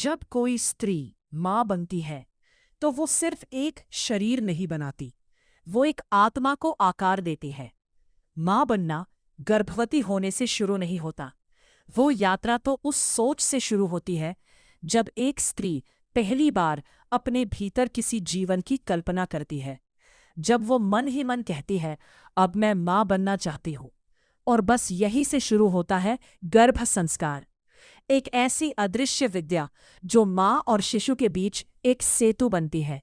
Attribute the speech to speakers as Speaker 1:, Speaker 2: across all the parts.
Speaker 1: जब कोई स्त्री माँ बनती है तो वो सिर्फ एक शरीर नहीं बनाती, वो एक आत्मा को आकार देती है। माँ बनना गर्भवती होने से शुरू नहीं होता। वो यात्रा तो उस सोच से शुरू होती है जब एक स्त्री पहली बार अपने भीतर किसी जीवन की कल्पना करती है। जब वो मन ही मन कहती है, अब मैं माँ बनना चाहती हूँ। और बस यही से शुरू होता है गर्भ संस्कार, एक ऐसी अदृश्य विद्या जो माँ और शिशु के बीच एक सेतु बनती है,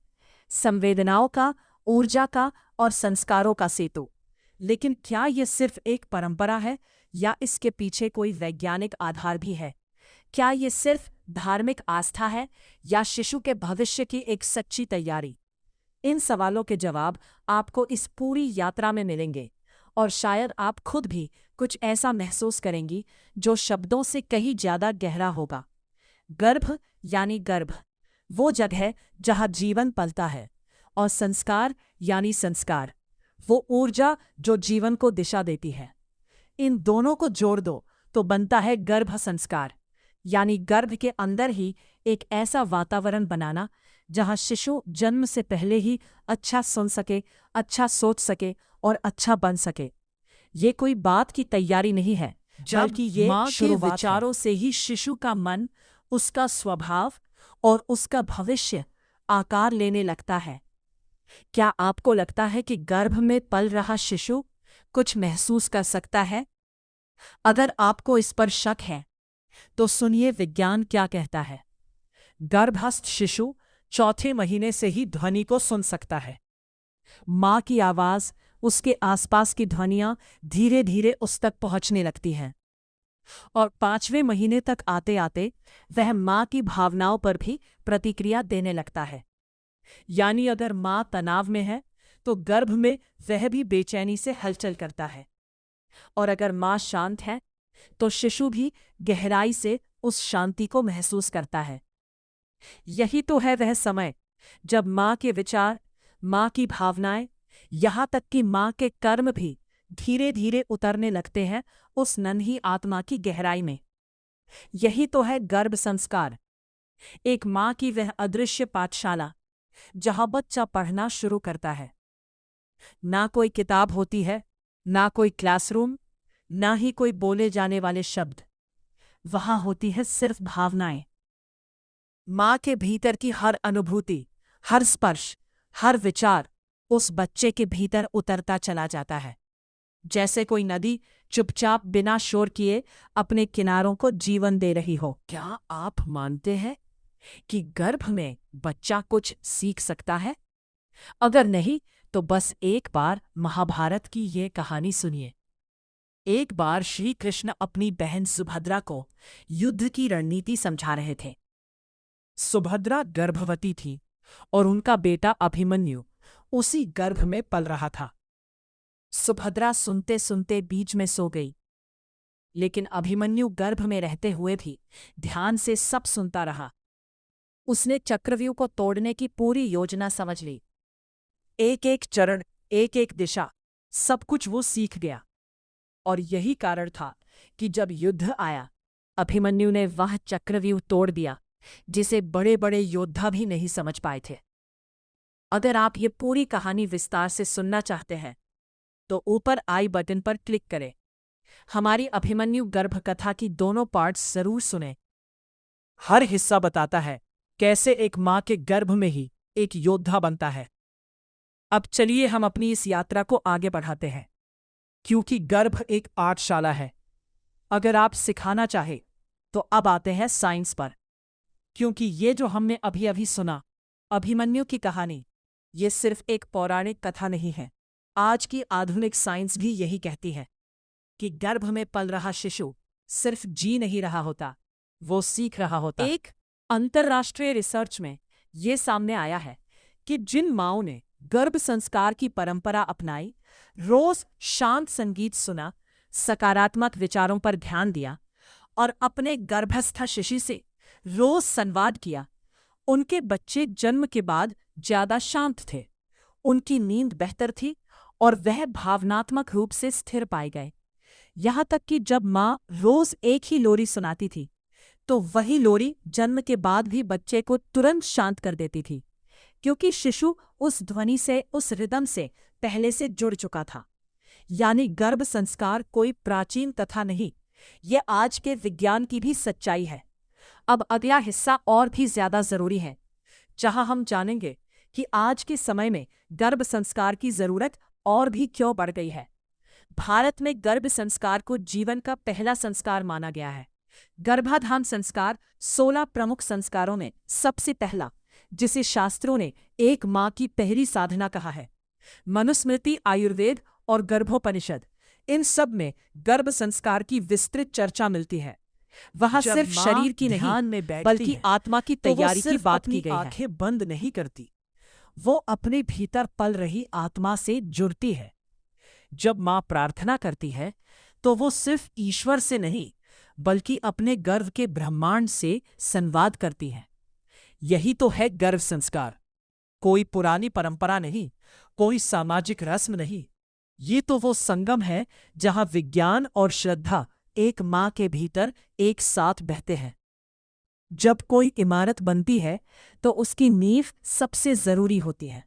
Speaker 1: संवेदनाओं का, ऊर्जा का और संस्कारों का सेतु। लेकिन क्या यह सिर्फ एक परंपरा है या इसके पीछे कोई वैज्ञानिक आधार भी है? क्या ये सिर्फ धार्मिक आस्था है या शिशु के भविष्य की एक सच्ची तैयारी? इन सवालों के जवाब आपको इस पूरी यात्रा में मिलेंगे और शायद आप खुद भी कुछ ऐसा महसूस करेंगी जो शब्दों से कहीं ज्यादा गहरा होगा। गर्भ यानी गर्भ, वो जगह है जहाँ जीवन पलता है, और संस्कार यानी संस्कार, वो ऊर्जा जो जीवन को दिशा देती है। इन दोनों को जोड़ दो तो बनता है गर्भ संस्कार, यानी गर्भ के अंदर ही एक ऐसा वातावरण बनाना जहां शिशु जन्म से पहले ही अच्छा सुन सके, अच्छा सोच सके और अच्छा बन सके। ये कोई बात की तैयारी नहीं है, बल्कि ये
Speaker 2: माँ के
Speaker 1: विचारों से ही शिशु का मन, उसका स्वभाव और उसका भविष्य आकार लेने लगता है। क्या आपको लगता है कि गर्भ में पल रहा शिशु कुछ महसूस कर सकता है? अगर आपको इस पर शक है तो सुनिए विज्ञान क्या कहता है। गर्भस्थ शिशु चौथे महीने से ही ध्वनि को सुन सकता है। माँ की आवाज, उसके आसपास की ध्वनियां धीरे धीरे उस तक पहुंचने लगती हैं, और 5वें महीने तक आते आते वह माँ की भावनाओं पर भी प्रतिक्रिया देने लगता है। यानी अगर माँ तनाव में है तो गर्भ में वह भी बेचैनी से हलचल करता है, और अगर माँ शांत है तो शिशु भी गहराई से उस शांति को महसूस करता है। यही तो है वह समय जब माँ के विचार, माँ की भावनाएं, यहाँ तक कि माँ के कर्म भी धीरे धीरे उतरने लगते हैं उस नन्ही आत्मा की गहराई में। यही तो है गर्भ संस्कार, एक माँ की वह अदृश्य पाठशाला जहाँ बच्चा पढ़ना शुरू करता है। ना कोई किताब होती है, ना कोई क्लासरूम, ना ही कोई बोले जाने वाले शब्द। वहां होती है सिर्फ भावनाएं। माँ के भीतर की हर अनुभूति, हर स्पर्श, हर विचार उस बच्चे के भीतर उतरता चला जाता है, जैसे कोई नदी चुपचाप बिना शोर किए अपने किनारों को जीवन दे रही हो। क्या आप मानते हैं कि गर्भ में बच्चा कुछ सीख सकता है? अगर नहीं तो बस एक बार महाभारत की ये कहानी सुनिए। एक बार श्री कृष्ण अपनी बहन सुभद्रा को युद्ध की रणनीति समझा रहे थे। सुभद्रा गर्भवती थी और उनका बेटा अभिमन्यु उसी गर्भ में पल रहा था। सुभद्रा सुनते सुनते बीच में सो गई, लेकिन अभिमन्यु गर्भ में रहते हुए भी ध्यान से सब सुनता रहा। उसने चक्रव्यूह को तोड़ने की पूरी योजना समझ ली। एक एक चरण, एक एक दिशा, सब कुछ वो सीख गया। और यही कारण था कि जब युद्ध आया, अभिमन्यु ने वह चक्रव्यूह तोड़ दिया जिसे बड़े बड़े योद्धा भी नहीं समझ पाए थे। अगर आप ये पूरी कहानी विस्तार से सुनना चाहते हैं तो ऊपर आई बटन पर क्लिक करें। हमारी अभिमन्यु गर्भ कथा की दोनों पार्ट्स जरूर सुने। हर हिस्सा बताता है कैसे एक माँ के गर्भ में ही एक योद्धा बनता है। अब चलिए हम अपनी इस यात्रा को आगे बढ़ाते हैं, क्योंकि गर्भ एक पाठशाला है। अगर आप सिखाना चाहे तो अब आते हैं साइंस पर, क्योंकि ये जो हमने अभी अभी सुना, अभिमन्यु की कहानी, ये सिर्फ एक पौराणिक कथा नहीं है। आज की आधुनिक साइंस भी यही कहती है कि गर्भ में पल रहा शिशु सिर्फ जी नहीं रहा होता, वो सीख रहा होता। एक अंतर्राष्ट्रीय रिसर्च में ये सामने आया है कि जिन माँओं ने गर्भ संस्कार की परंपरा अपनाई, रोज शांत संगीत सुना, सकारात्मक विचारों पर ध्यान दिया और अपने गर्भस्थ शिशु से रोज संवाद किया, उनके बच्चे जन्म के बाद ज्यादा शांत थे, उनकी नींद बेहतर थी और वह भावनात्मक रूप से स्थिर पाए गए। यहाँ तक कि जब माँ रोज एक ही लोरी सुनाती थी तो वही लोरी जन्म के बाद भी बच्चे को तुरंत शांत कर देती थी, क्योंकि शिशु उस ध्वनि से, उस रिदम से पहले से जुड़ चुका था। यानी गर्भ संस्कार कोई प्राचीन कथा नहीं, ये आज के विज्ञान की भी सच्चाई है। अब अगला हिस्सा और भी ज्यादा जरूरी है, जहां हम जानेंगे कि आज के समय में गर्भ संस्कार की जरूरत और भी क्यों बढ़ गई है। भारत में गर्भ संस्कार को जीवन का पहला संस्कार माना गया है। गर्भाधान संस्कार 16 प्रमुख संस्कारों में सबसे पहला, जिसे शास्त्रों ने एक माँ की पहली साधना कहा है। मनुस्मृति, आयुर्वेद और गर्भोपनिषद, इन सब में गर्भ संस्कार की विस्तृत चर्चा मिलती है। वहां सिर्फ शरीर की नहीं, बल्कि आत्मा की तैयारी की बात की गई है। आंखें बंद नहीं करती, वो अपने भीतर पल रही आत्मा से जुड़ती है। जब माँ प्रार्थना करती है तो वो सिर्फ ईश्वर से नहीं, बल्कि अपने गर्भ के ब्रह्मांड से संवाद करती है। यही तो है गर्भ संस्कार। कोई पुरानी परंपरा नहीं, कोई सामाजिक रस्म नहीं, ये तो वो संगम है जहां विज्ञान और श्रद्धा एक माँ के भीतर एक साथ बहते हैं। जब कोई इमारत बनती है तो उसकी नींव सबसे जरूरी होती है।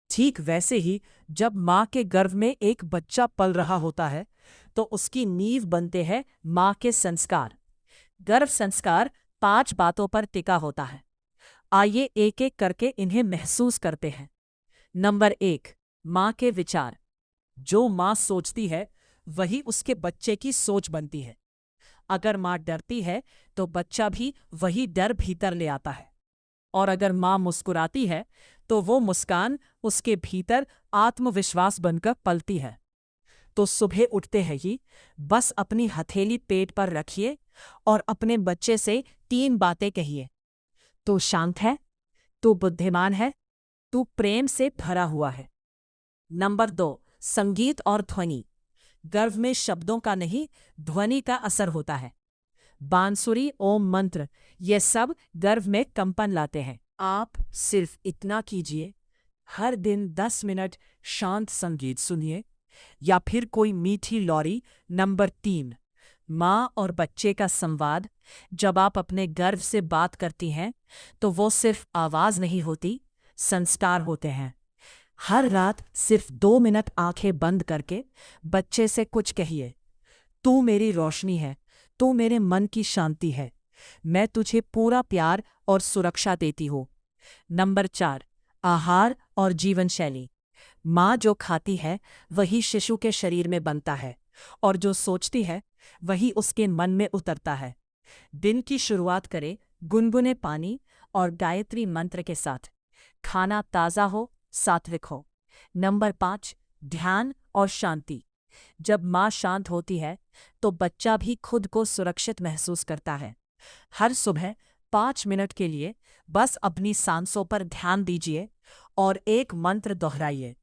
Speaker 1: ठीक वैसे ही जब माँ के गर्भ में एक बच्चा पल रहा होता है तो उसकी नींव बनते हैं माँ के संस्कार। गर्भ संस्कार 5 बातों पर टिका होता है। आइए एक एक करके इन्हें महसूस करते हैं। नंबर 1, माँ के विचार। जो माँ सोचती है वही उसके बच्चे की सोच बनती है। अगर माँ डरती है तो बच्चा भी वही डर भीतर ले आता है, और अगर माँ मुस्कुराती है तो वो मुस्कान उसके भीतर आत्मविश्वास बनकर पलती है। तो सुबह उठते हैं ही बस अपनी हथेली पेट पर रखिए और अपने बच्चे से 3 बातें कहिए। तू शांत है, तू बुद्धिमान है, तू प्रेम से भरा हुआ है। नंबर 2, संगीत और ध्वनि। गर्भ में शब्दों का नहीं, ध्वनि का असर होता है। बांसुरी, ओम मंत्र, ये सब गर्भ में कंपन लाते हैं। आप सिर्फ इतना कीजिए, हर दिन 10 मिनट शांत संगीत सुनिए या फिर कोई मीठी लोरी। नंबर 3, माँ और बच्चे का संवाद। जब आप अपने गर्भ से बात करती हैं तो वो सिर्फ आवाज नहीं होती, संस्कार होते हैं। हर रात सिर्फ 2 मिनट आंखें बंद करके बच्चे से कुछ कहिए। तू मेरी रोशनी है, तू मेरे मन की शांति है, मैं तुझे पूरा प्यार और सुरक्षा देती हूँ। नंबर 4, आहार और जीवन शैली। माँ जो खाती है वही शिशु के शरीर में बनता है, और जो सोचती है वही उसके मन में उतरता है। दिन की शुरुआत करें गुनगुने पानी और गायत्री मंत्र के साथ। खाना ताज़ा हो, सात्विक हो। नंबर 5, ध्यान और शांति। जब माँ शांत होती है तो बच्चा भी खुद को सुरक्षित महसूस करता है। हर सुबह 5 मिनट के लिए बस अपनी सांसों पर ध्यान दीजिए और एक मंत्र दोहराइए,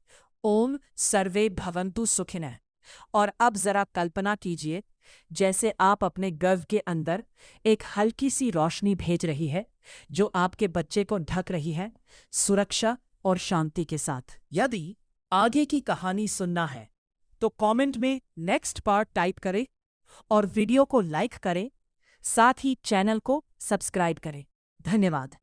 Speaker 1: ओम सर्वे भवन्तु सुखिनः। और अब जरा कल्पना कीजिए जैसे आप अपने गर्भ के अंदर एक हल्की सी रोशनी भेज रही है जो आपके बच्चे को ढक रही है, सुरक्षा और शांति के साथ। यदि आगे की कहानी सुनना है तो कमेंट में नेक्स्ट पार्ट टाइप करें और वीडियो को लाइक करें, साथ ही चैनल को सब्सक्राइब करें। धन्यवाद।